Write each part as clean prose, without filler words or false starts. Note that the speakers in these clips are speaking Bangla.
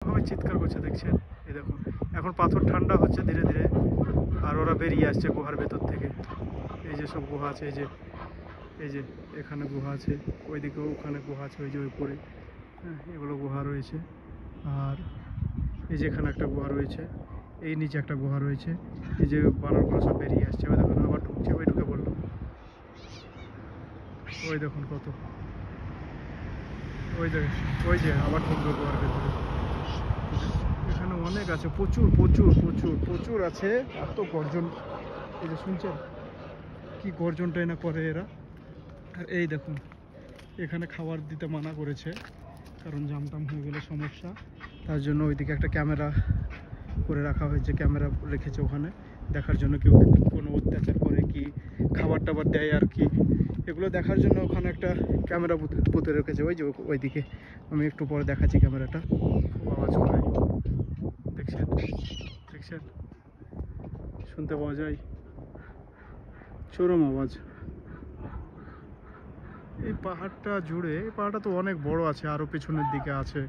ভাবে চিৎকার করছে দেখছেন। এই দেখুন এখন পাথর ঠান্ডা হচ্ছে ধীরে ধীরে, আর ওরা বেরিয়ে আসছে গুহার ভেতর থেকে। এই যে সব গুহা আছে, এই যে এখানে গুহা আছে, ওইদিকেও ওখানে গুহা আছে, ওই যে উপরে, হ্যাঁ এগুলো গুহা রয়েছে। আর এই যে এখানে একটা গুহা রয়েছে, এই নিচে একটা গুহা রয়েছে। এই যে বানরগুলো সব বেরিয়ে আসছে, ওই দেখুন আবার ঢুকছে, ওই ঢুকে পড়লো, ওই দেখুন কত, ওই দেখুন ওই যে আবার ঢুকবে গুহার ভেতরে। এখানে অনেক আছে, প্রচুর প্রচুর প্রচুর প্রচুর আছে, এত গর্জন। এই যে শুনছেন কি গর্জনটাই না করে এরা। আর এই দেখুন এখানে খাবার দিতে মানা করেছে, কারণ জামটাম হয়ে গেলে সমস্যা। তার জন্য ওইদিকে একটা ক্যামেরা করে রাখা হয়েছে, ক্যামেরা রেখেছে ওখানে দেখার জন্য কেউ কোনো অত্যাচার করে কি, খাবার টাবার দেয় আর কি, এগুলো দেখার জন্য ওখানে একটা ক্যামেরা পুঁতে রেখেছে। ওই যে ওইদিকে আমি একটু পরে দেখাচ্ছি ক্যামেরাটা। খুব আওয়াজ করে, দেখছেন দেখছেন, শুনতে পাওয়া যায় চরম আওয়াজ। এই পাহাড়টা জুড়ে, এই পাহাড়টা তো অনেক বড় আছে, আরও পেছনের দিকে আছে,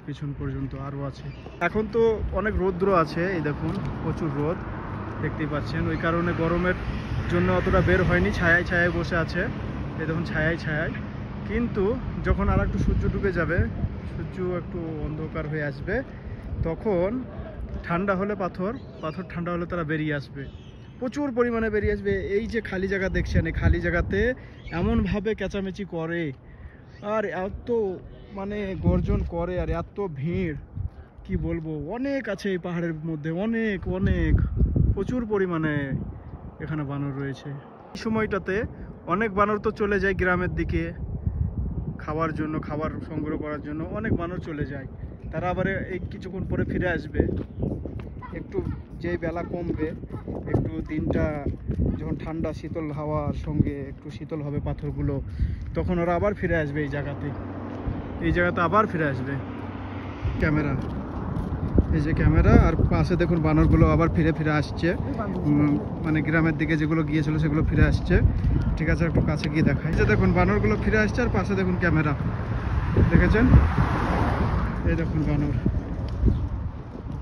পিছন পর্যন্ত আরও আছে। এখন তো অনেক রৌদ্র আছে, এই দেখুন প্রচুর রোদ দেখতেই পাচ্ছেন, ওই কারণে গরমের জন্য অতটা বের হয়নি, ছায়ায় ছায়ায় বসে আছে। এই দেখুন ছায়ায় ছায়ায়। কিন্তু যখন আর একটু সূর্য ডুবে যাবে, সূর্য একটু অন্ধকার হয়ে আসবে, তখন ঠান্ডা হলে পাথর ঠান্ডা হলে তারা বেরিয়ে আসবে, প্রচুর পরিমাণে বেরিয়ে আসবে। এই যে খালি জায়গা দেখছেন, এই খালি জায়গাতে এমনভাবে চেঁচামেচি করে আর এত মানে গর্জন করে, আর এত ভিড় কি বলবো, অনেক আছে এই পাহাড়ের মধ্যে, অনেক অনেক প্রচুর পরিমাণে এখানে বানর রয়েছে। এই সময়টাতে অনেক বানর তো চলে যায় গ্রামের দিকে খাওয়ার জন্য, খাবার সংগ্রহ করার জন্য অনেক বানর চলে যায়। তারা আবার এই কিছুক্ষণ পরে ফিরে আসবে, একটু যেই বেলা কমবে, একটু দিনটা যখন ঠান্ডা শীতল হাওয়ার সঙ্গে একটু শীতল হবে পাথরগুলো, তখন ওরা আবার ফিরে আসবে এই জায়গাতে, আবার ফিরে আসবে। ক্যামেরা, এই যে ক্যামেরা, আর পাশে দেখুন বানরগুলো আবার ফিরে ফিরে আসছে, মানে গ্রামের দিকে যেগুলো গিয়েছিল সেগুলো ফিরে আসছে। ঠিক আছে একটু কাছে গিয়ে দেখাই। যে দেখুন বানরগুলো ফিরে আসছে, আর পাশে দেখুন ক্যামেরা, দেখেছেন? এই দেখুন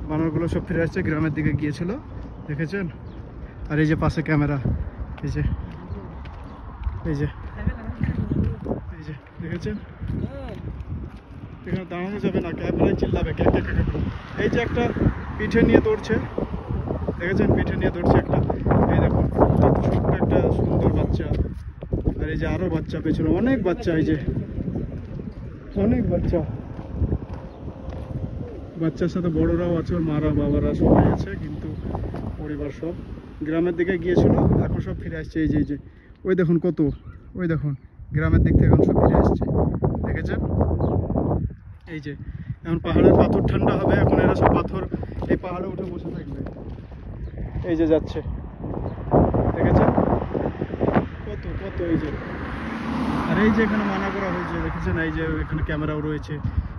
বানরগুলো সব ফিরে আসছে, গ্রামের দিকে গিয়েছিল, দেখেছেন? আর এই যে পাশে ক্যামেরা, এই যে এই যে এই যে দেখেছেন? এখানে দাঁড়ানো যাবে না, ক্যামেরায় চিল্লাবে ক্যাক ক্যাক ক্যাক। এই যে একটা পিঠে নিয়ে দৌড়ছে, দেখেছেন? পিঠে নিয়ে দৌড়ছে একটা, এই দেখুন ছোট্ট একটা সুন্দর বাচ্চা। আর এই যে আরো বাচ্চা পেছনে, অনেক বাচ্চা, এই যে অনেক বাচ্চা, বাচ্চার সাথে বড়রাও আছে, ওর মারা বাবারা সবাই আছে, কিন্তু পরিবার সব গ্রামের দিকে গিয়েছিল, এখন সব ফিরে আসছে। এই যে এই যে ওই দেখুন কত, ওই দেখুন গ্রামের দিক থেকে এখন সব ফিরে আসছে, দেখেছেন? এই যে এখন পাহাড়ের পাথর ঠান্ডা হবে, এখন এরা সব পাথর এই পাহাড়ে উঠে বসে থাকবে। এই যে যাচ্ছে, দেখেছেন কত কত, এই যে। আর এই যে এখানে মানা করা হয়েছে, দেখেছেন? এই যে এখানে ক্যামেরাও রয়েছে,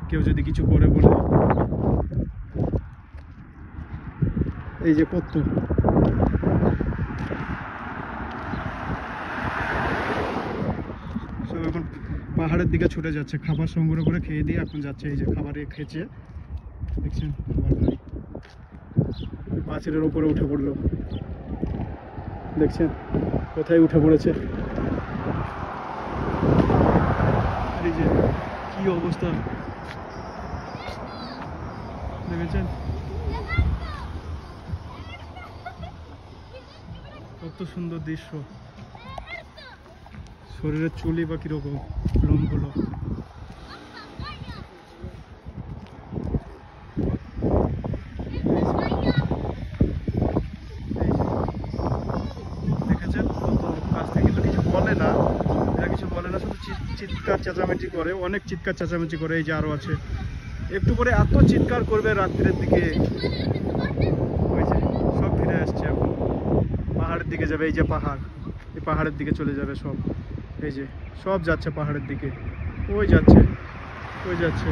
কেউ যদি কিছু করে বলে। এই যে কত, সব এখন পাহাড়ের দিকে ছুটে যাচ্ছে, খাবার সংগ্রহ করে খেয়ে দিয়ে এখন যাচ্ছে। এই যে খাবার খেয়েছে, দেখছেন? খাবার খাই, পাঁচিলের উপরে উঠে পড়লো, দেখছেন কোথায় উঠে পড়েছে। এই যে কি অবস্থা, দেখেছেন? কত সুন্দর দৃশ্য। শরীরের চুলই বা কিরকম, লোমগুলো। দেখেছেন কত কাছ থেকে, কিন্তু কিছু বলে না, এরা কিছু বলে না, শুধু চিৎকার চেঁচামেচি করে, অনেক চিৎকার চেঁচামেচি করে। এই যে আরো আছে, একটু পরে এত চিৎকার করবে রাত্রের দিকে। ওই যে সব ফিরে আসছে, এখন পাহাড়ের দিকে যাবে। এই যে পাহাড়, এই পাহাড়ের দিকে চলে যাবে সব। এই যে সব যাচ্ছে পাহাড়ের দিকে, ওই যাচ্ছে, ওই যাচ্ছে।